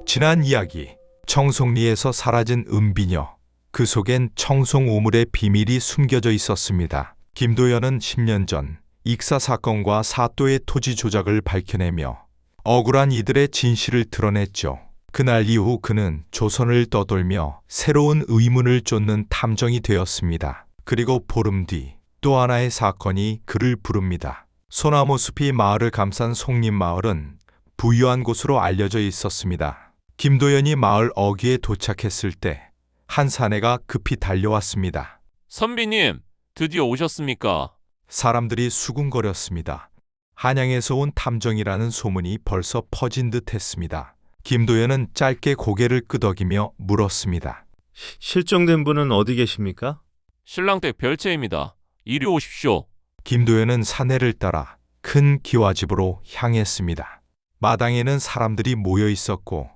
지난 이야기, 청송리에서 사라진 은비녀. 그 속엔 청송 우물의 비밀이 숨겨져 있었습니다. 김도연은 10년 전 익사 사건과 사또의 토지 조작을 밝혀내며 억울한 이들의 진실을 드러냈죠. 그날 이후 그는 조선을 떠돌며 새로운 의문을 쫓는 탐정이 되었습니다. 그리고 보름 뒤 또 하나의 사건이 그를 부릅니다. 소나무 숲이 마을을 감싼 송림마을은 부유한 곳으로 알려져 있었습니다. 김도연이 마을 어귀에 도착했을 때 한 사내가 급히 달려왔습니다. 선비님, 드디어 오셨습니까? 사람들이 수군거렸습니다. 한양에서 온 탐정이라는 소문이 벌써 퍼진 듯 했습니다. 김도연은 짧게 고개를 끄덕이며 물었습니다. 실종된 분은 어디 계십니까? 신랑댁 별채입니다. 이리 오십시오. 김도연은 사내를 따라 큰 기와집으로 향했습니다. 마당에는 사람들이 모여 있었고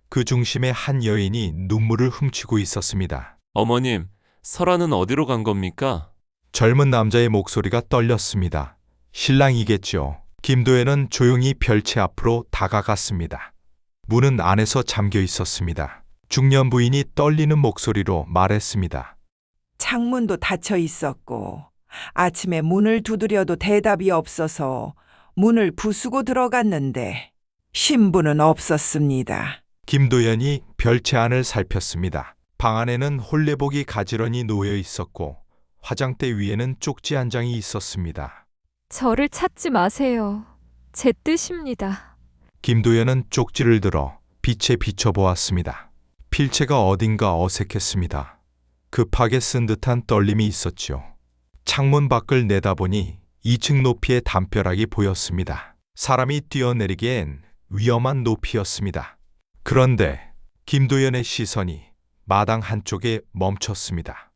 그 중심에 한 여인이 눈물을 훔치고 있었습니다. 어머님, 설아는 어디로 간 겁니까? 젊은 남자의 목소리가 떨렸습니다. 신랑이겠죠. 김도연은 조용히 별채 앞으로 다가갔습니다. 문은 안에서 잠겨 있었습니다. 중년 부인이 떨리는 목소리로 말했습니다. 창문도 닫혀 있었고 아침에 문을 두드려도 대답이 없어서 문을 부수고 들어갔는데 신부는 없었습니다. 김도연이 별채 안을 살폈습니다. 방 안에는 홀레복이 가지런히 놓여 있었고 화장대 위에는 쪽지 한 장이 있었습니다. 저를 찾지 마세요. 제 뜻입니다. 김도연은 쪽지를 들어 빛에 비춰보았습니다. 필체가 어딘가 어색했습니다. 급하게 쓴 듯한 떨림이 있었죠. 창문 밖을 내다보니 2층 높이의 담벼락이 보였습니다. 사람이 뛰어내리기엔 위험한 높이였습니다. 그런데 김도연의 시선이 마당 한쪽에 멈췄습니다.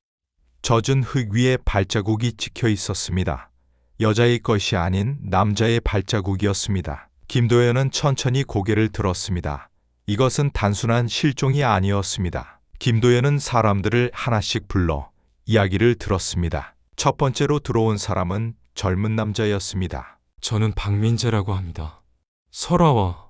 젖은 흙 위에 발자국이 찍혀 있었습니다. 여자의 것이 아닌 남자의 발자국이었습니다. 김도연은 천천히 고개를 들었습니다. 이것은 단순한 실종이 아니었습니다. 김도연은 사람들을 하나씩 불러 이야기를 들었습니다. 첫 번째로 들어온 사람은 젊은 남자였습니다. 저는 박민재라고 합니다. 설아와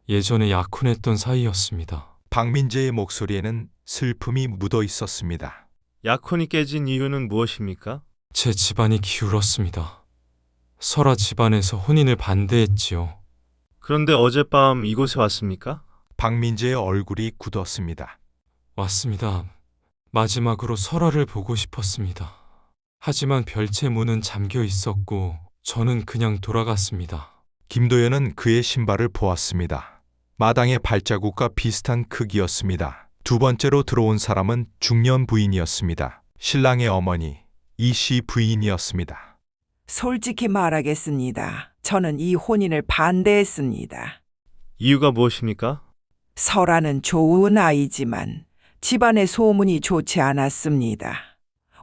예전에 약혼했던 사이였습니다. 박민재의 목소리에는 슬픔이 묻어 있었습니다. 약혼이 깨진 이유는 무엇입니까? 제 집안이 기울었습니다. 설아 집안에서 혼인을 반대했지요. 그런데 어젯밤 이곳에 왔습니까? 박민재의 얼굴이 굳었습니다. 왔습니다. 마지막으로 설아를 보고 싶었습니다. 하지만 별채 문은 잠겨 있었고 저는 그냥 돌아갔습니다. 김도연은 그의 신발을 보았습니다. 마당의 발자국과 비슷한 크기였습니다. 두 번째로 들어온 사람은 중년 부인이었습니다. 신랑의 어머니, 이씨 부인이었습니다. 솔직히 말하겠습니다. 저는 이 혼인을 반대했습니다. 이유가 무엇입니까? 설아는 좋은 아이지만 집안의 소문이 좋지 않았습니다.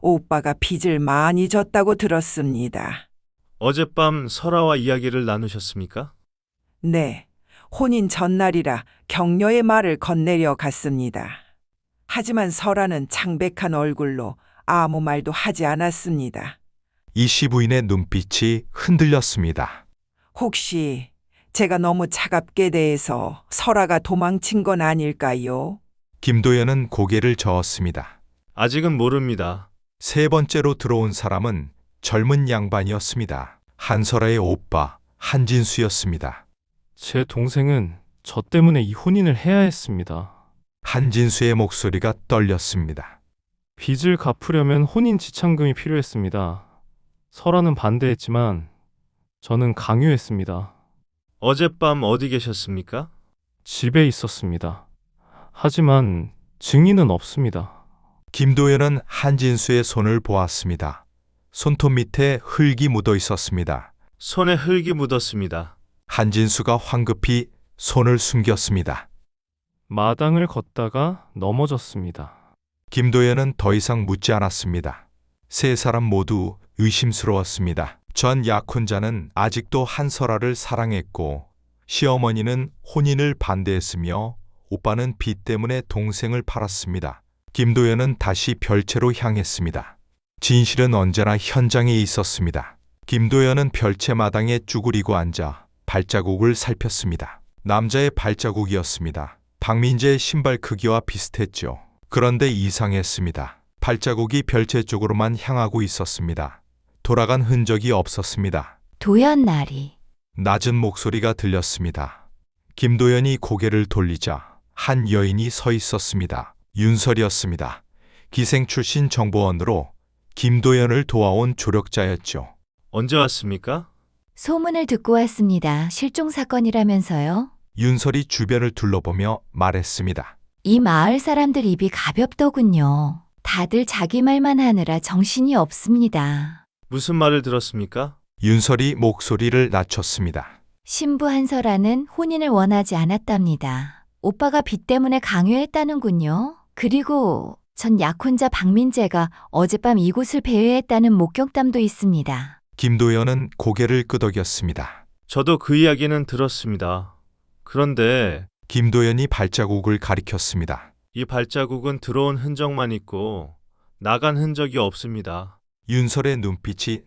오빠가 빚을 많이 졌다고 들었습니다. 어젯밤 설아와 이야기를 나누셨습니까? 네, 혼인 전날이라 격려의 말을 건네려 갔습니다. 하지만 설아는 창백한 얼굴로 아무 말도 하지 않았습니다. 이씨 부인의 눈빛이 흔들렸습니다. 혹시 제가 너무 차갑게 대해서 설아가 도망친 건 아닐까요? 김도연은 고개를 저었습니다. 아직은 모릅니다. 세 번째로 들어온 사람은 젊은 양반이었습니다. 한설아의 오빠, 한진수였습니다. 제 동생은 저 때문에 이 혼인을 해야 했습니다. 한진수의 목소리가 떨렸습니다. 빚을 갚으려면 혼인 지참금이 필요했습니다. 설아는 반대했지만 저는 강요했습니다. 어젯밤 어디 계셨습니까? 집에 있었습니다. 하지만 증인은 없습니다. 김도연은 한진수의 손을 보았습니다. 손톱 밑에 흙이 묻어 있었습니다. 손에 흙이 묻었습니다. 한진수가 황급히 손을 숨겼습니다. 마당을 걷다가 넘어졌습니다. 김도연은 더 이상 묻지 않았습니다. 세 사람 모두 의심스러웠습니다. 전 약혼자는 아직도 한설아를 사랑했고 시어머니는 혼인을 반대했으며 오빠는 빚 때문에 동생을 팔았습니다. 김도연은 다시 별채로 향했습니다. 진실은 언제나 현장에 있었습니다. 김도연은 별채 마당에 쭈그리고 앉아 발자국을 살폈습니다. 남자의 발자국이었습니다. 박민재의 신발 크기와 비슷했죠. 그런데 이상했습니다. 발자국이 별채 쪽으로만 향하고 있었습니다. 돌아간 흔적이 없었습니다. 도연 나리. 낮은 목소리가 들렸습니다. 김도연이 고개를 돌리자 한 여인이 서 있었습니다. 윤설이었습니다. 기생 출신 정보원으로 김도연을 도와온 조력자였죠. 언제 왔습니까? 소문을 듣고 왔습니다. 실종 사건이라면서요? 윤설이 주변을 둘러보며 말했습니다. 이 마을 사람들 입이 가볍더군요. 다들 자기 말만 하느라 정신이 없습니다. 무슨 말을 들었습니까? 윤설이 목소리를 낮췄습니다. 신부 한설아는 혼인을 원하지 않았답니다. 오빠가 빚 때문에 강요했다는군요. 그리고 전 약혼자 박민재가 어젯밤 이곳을 배회했다는 목격담도 있습니다. 김도연은 고개를 끄덕였습니다. 저도 그 이야기는 들었습니다. 그런데 김도연이 발자국을 가리켰습니다. 이 발자국은 들어온 흔적만 있고 나간 흔적이 없습니다. 윤설의 눈빛이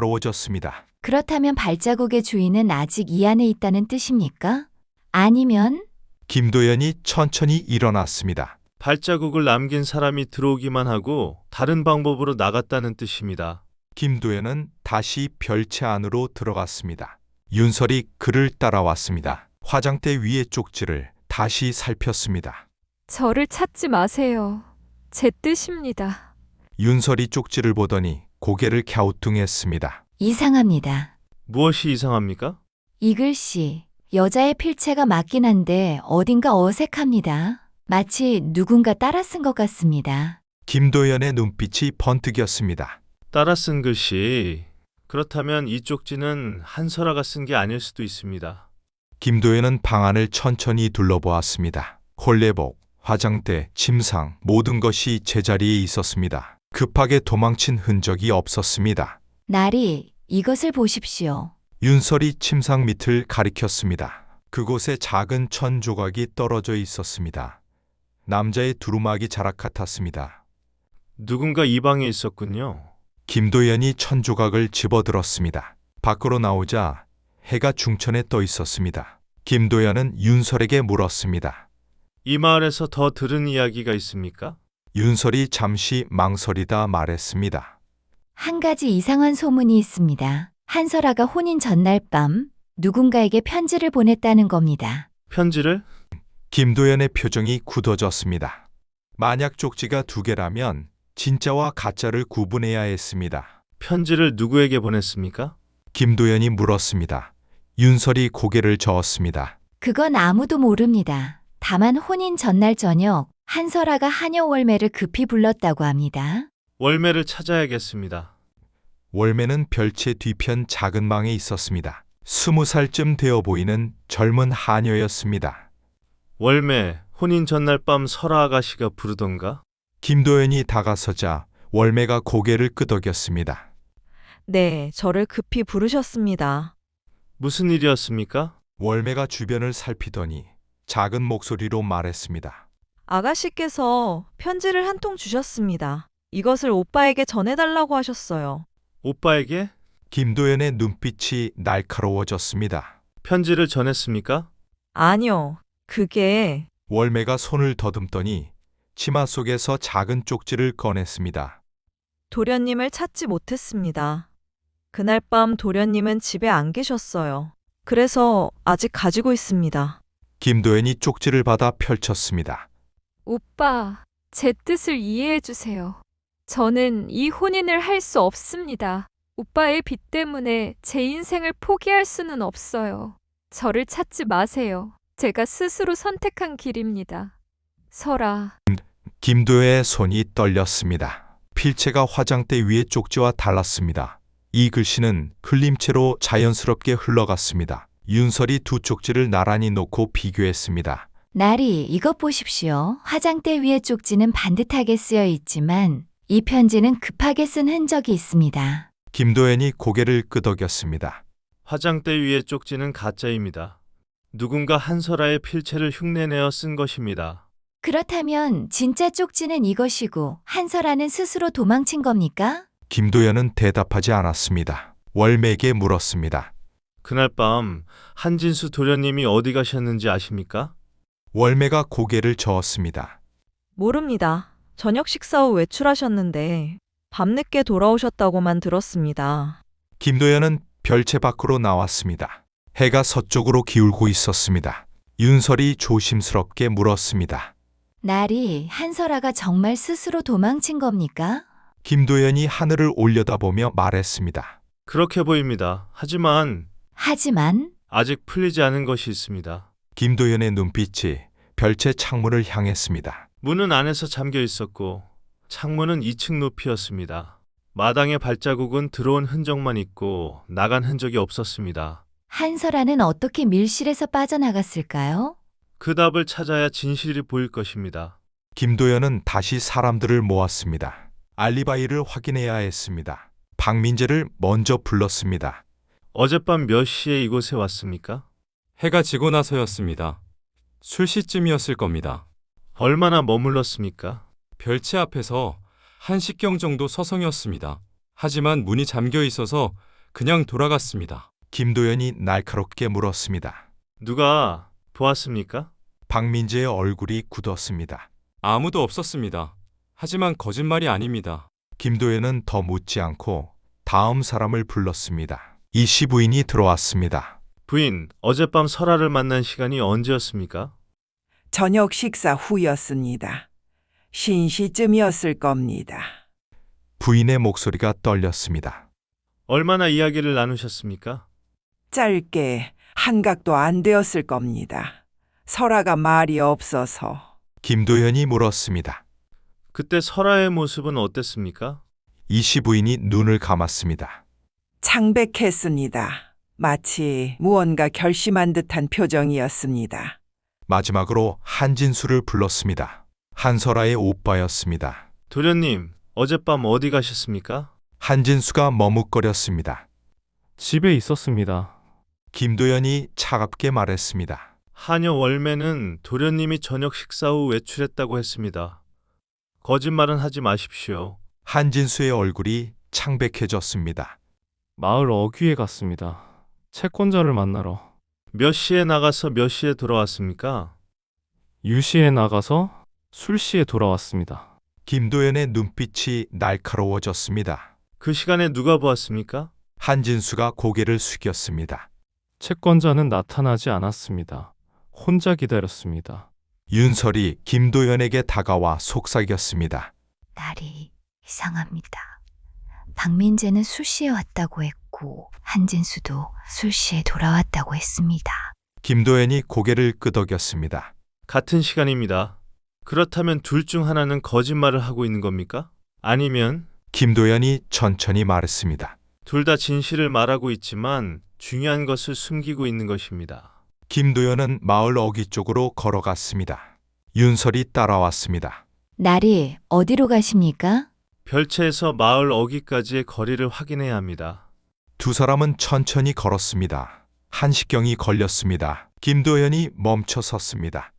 날카로워졌습니다. 그렇다면 발자국의 주인은 아직 이 안에 있다는 뜻입니까? 아니면 김도연이 천천히 일어났습니다. 발자국을 남긴 사람이 들어오기만 하고 다른 방법으로 나갔다는 뜻입니다. 김도연은 다시 별채 안으로 들어갔습니다. 윤설이 그를 따라왔습니다. 화장대 위의 쪽지를 다시 살폈습니다. 저를 찾지 마세요. 제 뜻입니다. 윤설이 쪽지를 보더니 고개를 갸우뚱했습니다. 이상합니다. 무엇이 이상합니까? 이 글씨, 여자의 필체가 맞긴 한데 어딘가 어색합니다. 마치 누군가 따라 쓴 것 같습니다. 김도연의 눈빛이 번뜩였습니다. 따라 쓴 글씨. 그렇다면 이 쪽지는 한설아가 쓴 게 아닐 수도 있습니다. 김도연은 방안을 천천히 둘러보았습니다. 홀레복, 화장대, 침상 모든 것이 제자리에 있었습니다. 급하게 도망친 흔적이 없었습니다. 나리, 이것을 보십시오. 윤설이 침상 밑을 가리켰습니다. 그곳에 작은 천 조각이 떨어져 있었습니다. 남자의 두루마기 자락 같았습니다. 누군가 이 방에 있었군요. 김도연이 천 조각을 집어들었습니다. 밖으로 나오자 해가 중천에 떠 있었습니다. 김도연은 윤설에게 물었습니다. 이 마을에서 더 들은 이야기가 있습니까? 윤설이 잠시 망설이다 말했습니다. 한 가지 이상한 소문이 있습니다. 한설아가 혼인 전날 밤 누군가에게 편지를 보냈다는 겁니다. 편지를? 김도연의 표정이 굳어졌습니다. 만약 쪽지가 2개라면 진짜와 가짜를 구분해야 했습니다. 편지를 누구에게 보냈습니까? 김도연이 물었습니다. 윤설이 고개를 저었습니다. 그건 아무도 모릅니다. 다만 혼인 전날 저녁 한설아가 하녀 월매를 급히 불렀다고 합니다. 월매를 찾아야겠습니다. 월매는 별채 뒤편 작은 방에 있었습니다. 20살쯤 되어 보이는 젊은 하녀였습니다. 월매, 혼인 전날 밤 설아 아가씨가 부르던가? 김도연이 다가서자 월매가 고개를 끄덕였습니다. 네, 저를 급히 부르셨습니다. 무슨 일이었습니까? 월매가 주변을 살피더니 작은 목소리로 말했습니다. 아가씨께서 편지를 한 통 주셨습니다. 이것을 오빠에게 전해달라고 하셨어요. 오빠에게? 김도연의 눈빛이 날카로워졌습니다. 편지를 전했습니까? 아니요, 그게 월매가 손을 더듬더니 치마 속에서 작은 쪽지를 꺼냈습니다. 도련님을 찾지 못했습니다. 그날 밤 도련님은 집에 안 계셨어요. 그래서 아직 가지고 있습니다. 김도연이 쪽지를 받아 펼쳤습니다. 오빠, 제 뜻을 이해해 주세요. 저는 이 혼인을 할 수 없습니다. 오빠의 빚 때문에 제 인생을 포기할 수는 없어요. 저를 찾지 마세요. 제가 스스로 선택한 길입니다. 설아. 김도연의 손이 떨렸습니다. 필체가 화장대 위의 쪽지와 달랐습니다. 이 글씨는 흘림체로 자연스럽게 흘러갔습니다. 윤설이 2 쪽지를 나란히 놓고 비교했습니다. 나리, 이것 보십시오. 화장대 위의 쪽지는 반듯하게 쓰여 있지만 이 편지는 급하게 쓴 흔적이 있습니다. 김도연이 고개를 끄덕였습니다. 화장대 위의 쪽지는 가짜입니다. 누군가 한설아의 필체를 흉내내어 쓴 것입니다. 그렇다면 진짜 쪽지는 이것이고 한설아는 스스로 도망친 겁니까? 김도연은 대답하지 않았습니다. 월매에게 물었습니다. 그날 밤 한진수 도련님이 어디 가셨는지 아십니까? 월매가 고개를 저었습니다. 모릅니다. 저녁 식사 후 외출하셨는데 밤늦게 돌아오셨다고만 들었습니다. 김도연은 별채 밖으로 나왔습니다. 해가 서쪽으로 기울고 있었습니다. 윤설이 조심스럽게 물었습니다. 나리, 한설아가 정말 스스로 도망친 겁니까? 김도연이 하늘을 올려다보며 말했습니다. 그렇게 보입니다. 하지만 아직 풀리지 않은 것이 있습니다. 김도연의 눈빛이 별채 창문을 향했습니다. 문은 안에서 잠겨 있었고 창문은 2층 높이였습니다. 마당의 발자국은 들어온 흔적만 있고 나간 흔적이 없었습니다. 한설아는 어떻게 밀실에서 빠져나갔을까요? 그 답을 찾아야 진실이 보일 것입니다. 김도연은 다시 사람들을 모았습니다. 알리바이를 확인해야 했습니다. 박민재를 먼저 불렀습니다. 어젯밤 몇 시에 이곳에 왔습니까? 해가 지고 나서였습니다. 술시쯤이었을 겁니다. 얼마나 머물렀습니까? 별채 앞에서 1시경 정도 서성였습니다. 하지만 문이 잠겨 있어서 그냥 돌아갔습니다. 김도연이 날카롭게 물었습니다. 누가 보았습니까? 박민재의 얼굴이 굳었습니다. 아무도 없었습니다. 하지만 거짓말이 아닙니다. 김도연은 더 묻지 않고 다음 사람을 불렀습니다. 이 시부인이 들어왔습니다. 부인, 어젯밤 설아를 만난 시간이 언제였습니까? 저녁 식사 후였습니다. 5시쯤이었을 겁니다. 부인의 목소리가 떨렸습니다. 얼마나 이야기를 나누셨습니까? 짧게 한각도 안 되었을 겁니다. 설아가 말이 없어서. 김도연이 물었습니다. 그때 설아의 모습은 어땠습니까? 이 시부인이 눈을 감았습니다. 창백했습니다. 마치 무언가 결심한 듯한 표정이었습니다. 마지막으로 한진수를 불렀습니다. 한설아의 오빠였습니다. 도련님, 어젯밤 어디 가셨습니까? 한진수가 머뭇거렸습니다. 집에 있었습니다. 김도연이 차갑게 말했습니다. 하녀 월매는 도련님이 저녁 식사 후 외출했다고 했습니다. 거짓말은 하지 마십시오. 한진수의 얼굴이 창백해졌습니다. 마을 어귀에 갔습니다. 채권자를 만나러. 몇 시에 나가서 몇 시에 돌아왔습니까? 유시에 나가서 술시에 돌아왔습니다. 김도연의 눈빛이 날카로워졌습니다. 그 시간에 누가 보았습니까? 한진수가 고개를 숙였습니다. 채권자는 나타나지 않았습니다. 혼자 기다렸습니다. 윤설이 김도연에게 다가와 속삭였습니다. 나리, 이상합니다. 박민재는 술시에 왔다고 했고 한진수도 술시에 돌아왔다고 했습니다. 김도연이 고개를 끄덕였습니다. 같은 시간입니다. 그렇다면 둘 중 하나는 거짓말을 하고 있는 겁니까? 아니면 김도연이 천천히 말했습니다. 둘 다 진실을 말하고 있지만 중요한 것을 숨기고 있는 것입니다. 김도연은 마을 어귀 쪽으로 걸어갔습니다. 윤설이 따라왔습니다. 나리, 어디로 가십니까? 별채에서 마을 어귀까지의 거리를 확인해야 합니다. 두 사람은 천천히 걸었습니다. 한시경이 걸렸습니다. 김도연이 멈춰 섰습니다.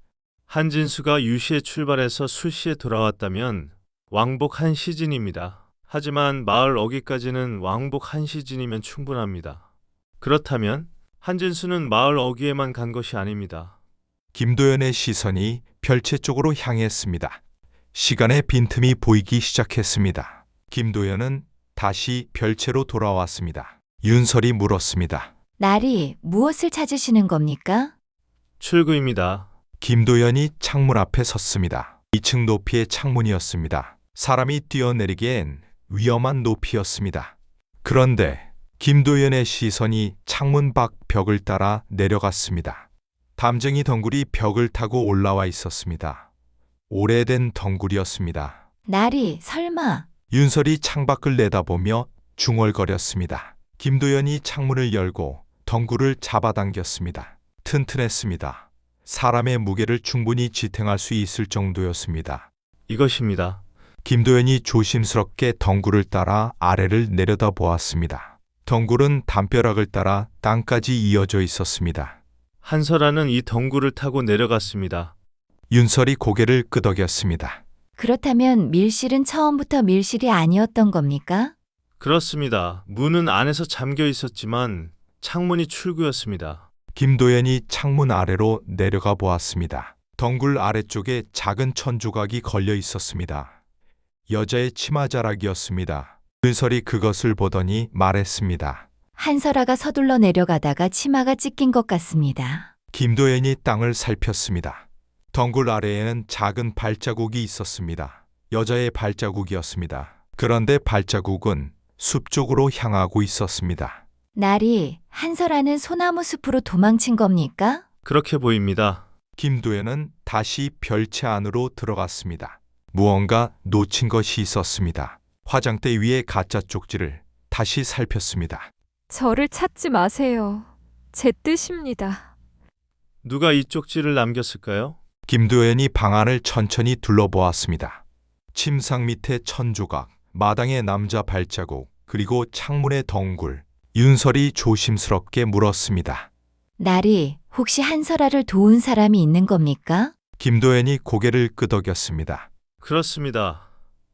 한진수가 유시에 출발해서 술시에 돌아왔다면 왕복 1시즌입니다. 하지만 마을 어귀까지는 왕복 1시즌이면 충분합니다. 그렇다면 한진수는 마을 어귀에만 간 것이 아닙니다. 김도연의 시선이 별채 쪽으로 향했습니다. 시간의 빈틈이 보이기 시작했습니다. 김도연은 다시 별채로 돌아왔습니다. 윤설이 물었습니다. 나리, 무엇을 찾으시는 겁니까? 출구입니다. 김도연이 창문 앞에 섰습니다. 2층 높이의 창문이었습니다. 사람이 뛰어내리기엔 위험한 높이였습니다. 그런데 김도연의 시선이 창문 밖 벽을 따라 내려갔습니다. 담쟁이 덩굴이 벽을 타고 올라와 있었습니다. 오래된 덩굴이었습니다. 나리, 설마. 윤설이 창밖을 내다보며 중얼거렸습니다. 김도연이 창문을 열고 덩굴을 잡아당겼습니다. 튼튼했습니다. 사람의 무게를 충분히 지탱할 수 있을 정도였습니다. 이것입니다. 김도연이 조심스럽게 덩굴을 따라 아래를 내려다보았습니다. 덩굴은 담벼락을 따라 땅까지 이어져 있었습니다. 한설아는 이 덩굴을 타고 내려갔습니다. 윤설이 고개를 끄덕였습니다. 그렇다면 밀실은 처음부터 밀실이 아니었던 겁니까? 그렇습니다. 문은 안에서 잠겨 있었지만 창문이 출구였습니다. 김도연이 창문 아래로 내려가 보았습니다. 덩굴 아래쪽에 작은 천조각이 걸려 있었습니다. 여자의 치마자락이었습니다. 윤설이 그것을 보더니 말했습니다. 한설아가 서둘러 내려가다가 치마가 찢긴 것 같습니다. 김도연이 땅을 살폈습니다. 덩굴 아래에는 작은 발자국이 있었습니다. 여자의 발자국이었습니다. 그런데 발자국은 숲 쪽으로 향하고 있었습니다. 나리, 한설아는 소나무 숲으로 도망친 겁니까? 그렇게 보입니다. 김도연은 다시 별채 안으로 들어갔습니다. 무언가 놓친 것이 있었습니다. 화장대 위에 가짜 쪽지를 다시 살폈습니다. 저를 찾지 마세요. 제 뜻입니다. 누가 이 쪽지를 남겼을까요? 김도연이 방 안을 천천히 둘러보았습니다. 침상 밑에 천조각, 마당의 남자 발자국, 그리고 창문의 덩굴. 윤설이 조심스럽게 물었습니다. 나리, 혹시 한설아를 도운 사람이 있는 겁니까? 김도연이 고개를 끄덕였습니다. 그렇습니다.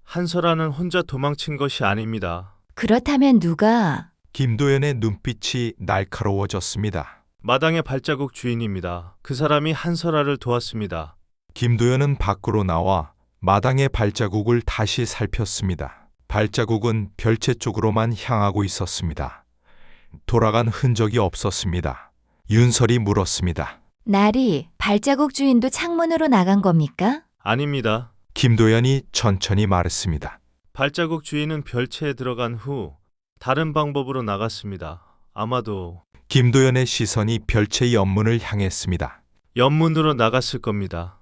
한설아는 혼자 도망친 것이 아닙니다. 그렇다면 누가... 김도연의 눈빛이 날카로워졌습니다. 마당의 발자국 주인입니다. 그 사람이 한설아를 도왔습니다. 김도연은 밖으로 나와 마당의 발자국을 다시 살폈습니다. 발자국은 별채 쪽으로만 향하고 있었습니다. 돌아간 흔적이 없었습니다. 윤설이 물었습니다. 나리, 발자국 주인도 창문으로 나간 겁니까? 아닙니다. 김도연이 천천히 말했습니다. 발자국 주인은 별채에 들어간 후 다른 방법으로 나갔습니다. 아마도 김도연의 시선이 별채 옆문을 향했습니다. 옆문으로 나갔을 겁니다.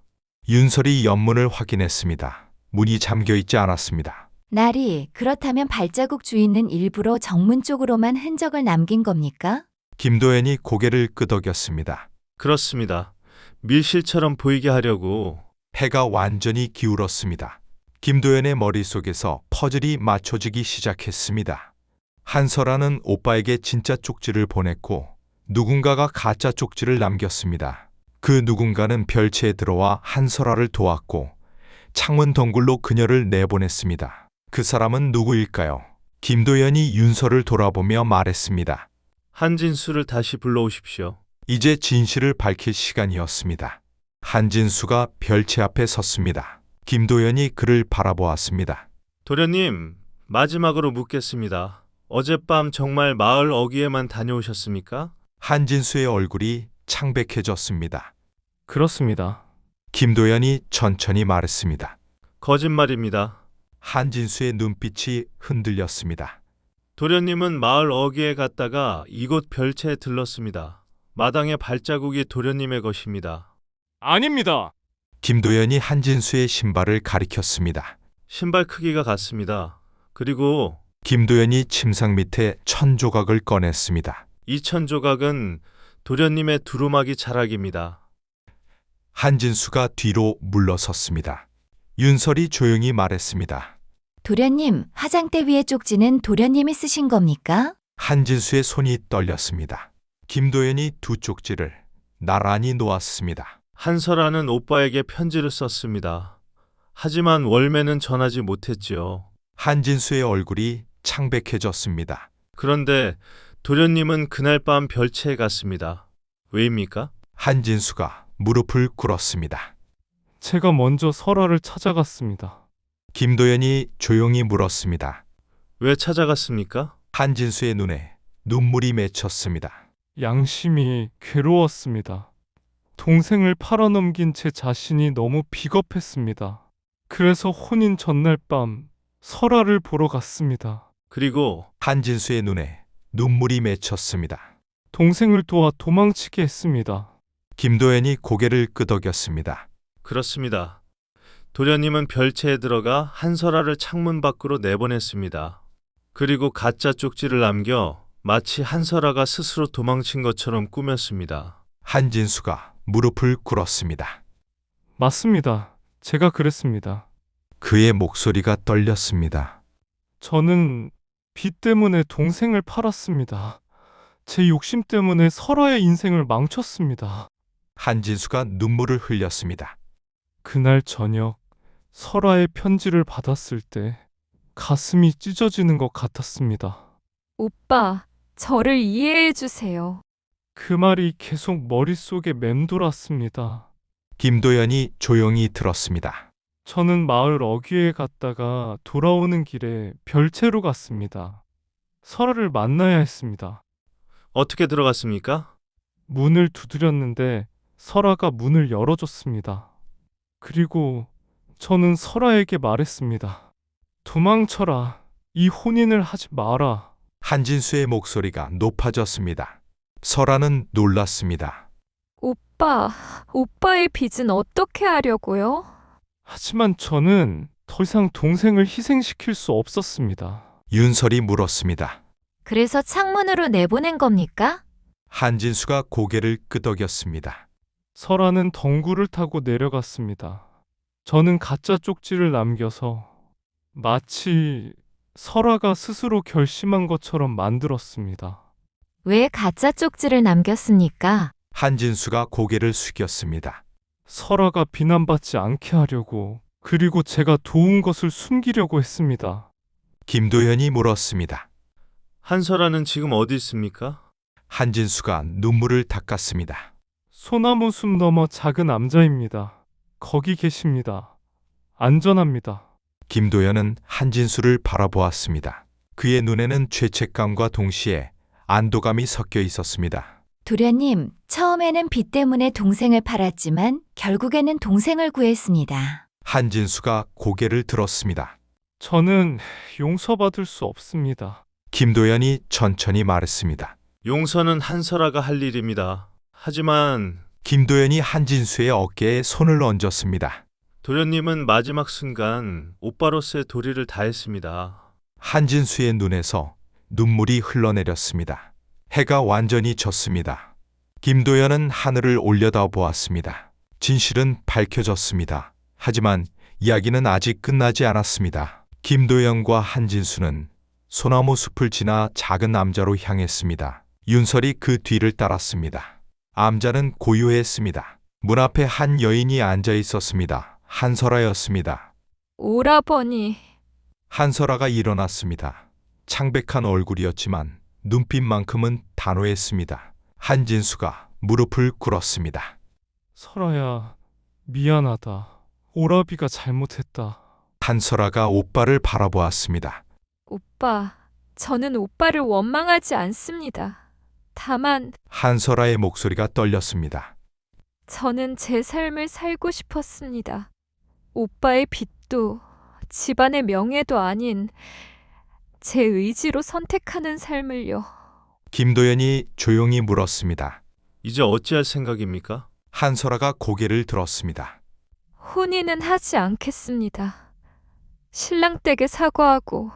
윤설이 옆문을 확인했습니다. 문이 잠겨 있지 않았습니다. 나리, 그렇다면 발자국 주인은 일부러 정문 쪽으로만 흔적을 남긴 겁니까? 김도연이 고개를 끄덕였습니다. 그렇습니다. 밀실처럼 보이게 하려고. 해가 완전히 기울었습니다. 김도연의 머릿속에서 퍼즐이 맞춰지기 시작했습니다. 한설아는 오빠에게 진짜 쪽지를 보냈고 누군가가 가짜 쪽지를 남겼습니다. 그 누군가는 별채에 들어와 한설아를 도왔고 창문 덩굴로 그녀를 내보냈습니다. 그 사람은 누구일까요? 김도연이 윤설을 돌아보며 말했습니다. 한진수를 다시 불러오십시오. 이제 진실을 밝힐 시간이었습니다. 한진수가 별채 앞에 섰습니다. 김도연이 그를 바라보았습니다. 도련님, 마지막으로 묻겠습니다. 어젯밤 정말 마을 어귀에만 다녀오셨습니까? 한진수의 얼굴이 창백해졌습니다. 그렇습니다. 김도연이 천천히 말했습니다. 거짓말입니다. 한진수의 눈빛이 흔들렸습니다. 도련님은 마을 어귀에 갔다가 이곳 별채에 들렀습니다. 마당의 발자국이 도련님의 것입니다. 아닙니다. 김도연이 한진수의 신발을 가리켰습니다. 신발 크기가 같습니다. 그리고 김도연이 침상 밑에 천조각을 꺼냈습니다. 이 천조각은 도련님의 두루마기 자락입니다. 한진수가 뒤로 물러섰습니다. 윤설이 조용히 말했습니다. 도련님, 화장대 위의 쪽지는 도련님이 쓰신 겁니까? 한진수의 손이 떨렸습니다. 김도연이 두 쪽지를 나란히 놓았습니다. 한설아는 오빠에게 편지를 썼습니다. 하지만 월매는 전하지 못했지요. 한진수의 얼굴이 창백해졌습니다. 그런데 도련님은 그날 밤 별채에 갔습니다. 왜입니까? 한진수가 무릎을 꿇었습니다. 제가 먼저 설아를 찾아갔습니다. 김도연이 조용히 물었습니다. 왜 찾아갔습니까? 한진수의 눈에 눈물이 맺혔습니다. 양심이 괴로웠습니다. 동생을 팔아넘긴 제 자신이 너무 비겁했습니다. 그래서 혼인 전날 밤 설아를 보러 갔습니다. 그리고 한진수의 눈에 눈물이 맺혔습니다. 동생을 도와 도망치게 했습니다. 김도연이 고개를 끄덕였습니다. 그렇습니다. 도련님은 별채에 들어가 한설아를 창문 밖으로 내보냈습니다. 그리고 가짜 쪽지를 남겨 마치 한설아가 스스로 도망친 것처럼 꾸몄습니다. 한진수가 무릎을 꿇었습니다. 맞습니다. 제가 그랬습니다. 그의 목소리가 떨렸습니다. 저는 빚 때문에 동생을 팔았습니다. 제 욕심 때문에 설아의 인생을 망쳤습니다. 한진수가 눈물을 흘렸습니다. 그날 저녁 설아의 편지를 받았을 때 가슴이 찢어지는 것 같았습니다. 오빠, 저를 이해해 주세요. 그 말이 계속 머릿속에 맴돌았습니다. 김도연이 조용히 들었습니다. 저는 마을 어귀에 갔다가 돌아오는 길에 별채로 갔습니다. 설아를 만나야 했습니다. 어떻게 들어갔습니까? 문을 두드렸는데 설아가 문을 열어줬습니다. 그리고 저는 설아에게 말했습니다. 도망쳐라. 이 혼인을 하지 마라. 한진수의 목소리가 높아졌습니다. 설아는 놀랐습니다. 오빠의 빚은 어떻게 하려고요? 하지만 저는 더 이상 동생을 희생시킬 수 없었습니다. 윤설이 물었습니다. 그래서 창문으로 내보낸 겁니까? 한진수가 고개를 끄덕였습니다. 설아는 덩굴을 타고 내려갔습니다. 저는 가짜 쪽지를 남겨서 마치 설아가 스스로 결심한 것처럼 만들었습니다. 왜 가짜 쪽지를 남겼습니까? 한진수가 고개를 숙였습니다. 설아가 비난받지 않게 하려고, 그리고 제가 도운 것을 숨기려고 했습니다. 김도연이 물었습니다. 한설아는 지금 어디 있습니까? 한진수가 눈물을 닦았습니다. 소나무 숲 너머 작은 암자입니다. 거기 계십니다. 안전합니다. 김도연은 한진수를 바라보았습니다. 그의 눈에는 죄책감과 동시에 안도감이 섞여 있었습니다. 도련님, 처음에는 빚 때문에 동생을 팔았지만 결국에는 동생을 구했습니다. 한진수가 고개를 들었습니다. 저는 용서받을 수 없습니다. 김도연이 천천히 말했습니다. 용서는 한설아가 할 일입니다. 하지만 김도연이 한진수의 어깨에 손을 얹었습니다. 도련님은 마지막 순간 오빠로서의 도리를 다했습니다. 한진수의 눈에서 눈물이 흘러내렸습니다. 해가 완전히 졌습니다. 김도연은 하늘을 올려다보았습니다. 진실은 밝혀졌습니다. 하지만 이야기는 아직 끝나지 않았습니다. 김도연과 한진수는 소나무 숲을 지나 작은 암자로 향했습니다. 윤설이 그 뒤를 따랐습니다. 암자는 고요했습니다. 문 앞에 한 여인이 앉아 있었습니다. 한설아였습니다. 오라버니, 한설아가 일어났습니다. 창백한 얼굴이었지만 눈빛만큼은 단호했습니다. 한진수가 무릎을 꿇었습니다. 설아야, 미안하다. 오라비가 잘못했다. 한설아가 오빠를 바라보았습니다. 오빠, 저는 오빠를 원망하지 않습니다. 다만 한설아의 목소리가 떨렸습니다. 저는 제 삶을 살고 싶었습니다. 오빠의 빚도 집안의 명예도 아닌 제 의지로 선택하는 삶을요. 김도연이 조용히 물었습니다. 이제 어찌할 생각입니까? 한설아가 고개를 들었습니다. 혼인은 하지 않겠습니다. 신랑 댁에 사과하고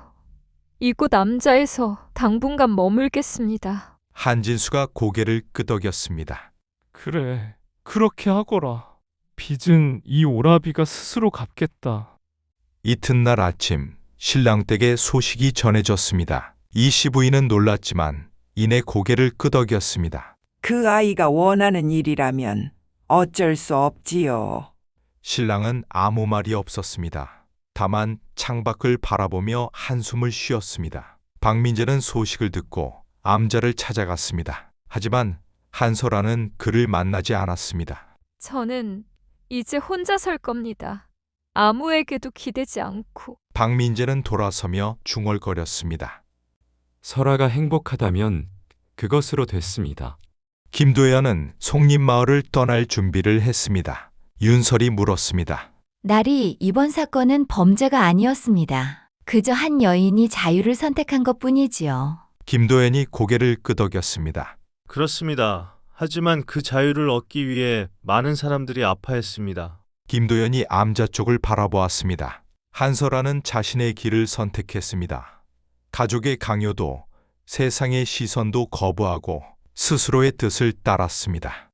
이곳 암자에서 당분간 머물겠습니다. 한진수가 고개를 끄덕였습니다. 그래, 그렇게 하거라. 빚은 이 오라비가 스스로 갚겠다. 이튿날 아침 신랑 댁에 소식이 전해졌습니다. 이 시부인은 놀랐지만 이내 고개를 끄덕였습니다. 그 아이가 원하는 일이라면 어쩔 수 없지요. 신랑은 아무 말이 없었습니다. 다만 창밖을 바라보며 한숨을 쉬었습니다. 박민재는 소식을 듣고 암자를 찾아갔습니다. 하지만 한설아는 그를 만나지 않았습니다. 저는 이제 혼자 살 겁니다. 아무에게도 기대지 않고. 박민재는 돌아서며 중얼거렸습니다. 설아가 행복하다면 그것으로 됐습니다. 김도연은 송림마을을 떠날 준비를 했습니다. 윤설이 물었습니다. 날이 이번 사건은 범죄가 아니었습니다. 그저 한 여인이 자유를 선택한 것뿐이지요. 김도연이 고개를 끄덕였습니다. 그렇습니다. 하지만 그 자유를 얻기 위해 많은 사람들이 아파했습니다. 김도연이 암자 쪽을 바라보았습니다. 한설아는 자신의 길을 선택했습니다. 가족의 강요도 세상의 시선도 거부하고 스스로의 뜻을 따랐습니다.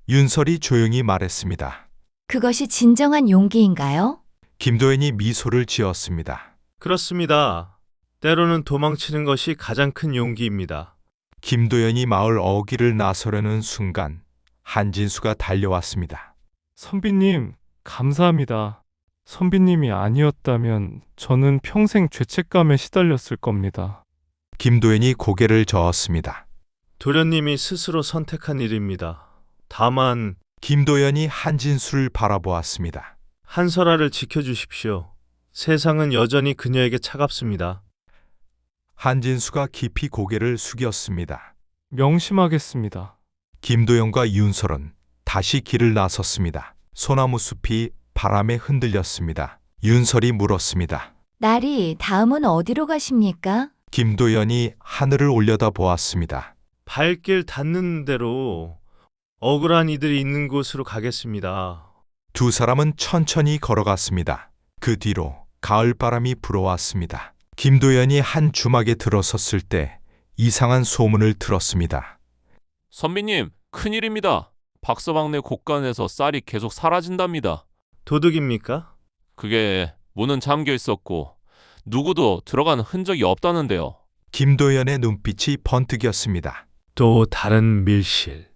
윤설이 조용히 말했습니다. 그것이 진정한 용기인가요? 김도연이 미소를 지었습니다. 그렇습니다. 때로는 도망치는 것이 가장 큰 용기입니다. 김도연이 마을 어귀를 나서려는 순간 한진수가 달려왔습니다. 선비님, 감사합니다. 선비님이 아니었다면 저는 평생 죄책감에 시달렸을 겁니다. 김도연이 고개를 저었습니다. 도련님이 스스로 선택한 일입니다. 다만 김도연이 한진수를 바라보았습니다. 한설아를 지켜주십시오. 세상은 여전히 그녀에게 차갑습니다. 한진수가 깊이 고개를 숙였습니다. 명심하겠습니다. 김도연과 윤설은 다시 길을 나섰습니다. 소나무 숲이 바람에 흔들렸습니다. 윤설이 물었습니다. 나리, 다음은 어디로 가십니까? 김도연이 하늘을 올려다 보았습니다. 발길 닿는 대로 억울한 이들이 있는 곳으로 가겠습니다. 두 사람은 천천히 걸어갔습니다. 그 뒤로 가을바람이 불어왔습니다. 김도연이 한 주막에 들어섰을 때 이상한 소문을 들었습니다. 선비님, 큰일입니다. 박서방네 곳간에서 쌀이 계속 사라진답니다. 도둑입니까? 그게 문은 잠겨 있었고 누구도 들어간 흔적이 없다는데요. 김도연의 눈빛이 번뜩였습니다. 또 다른 밀실.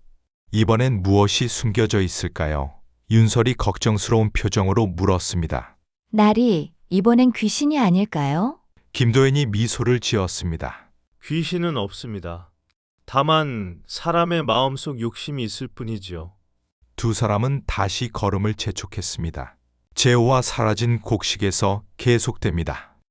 이번엔 무엇이 숨겨져 있을까요? 윤설이 걱정스러운 표정으로 물었습니다. 나리, 이번엔 귀신이 아닐까요? 김도연이 미소를 지었습니다. 귀신은 없습니다. 다만 사람의 마음속 욕심이 있을 뿐이지요. 두 사람은 다시 걸음을 재촉했습니다. 제호와 사라진 곡식에서 계속됩니다.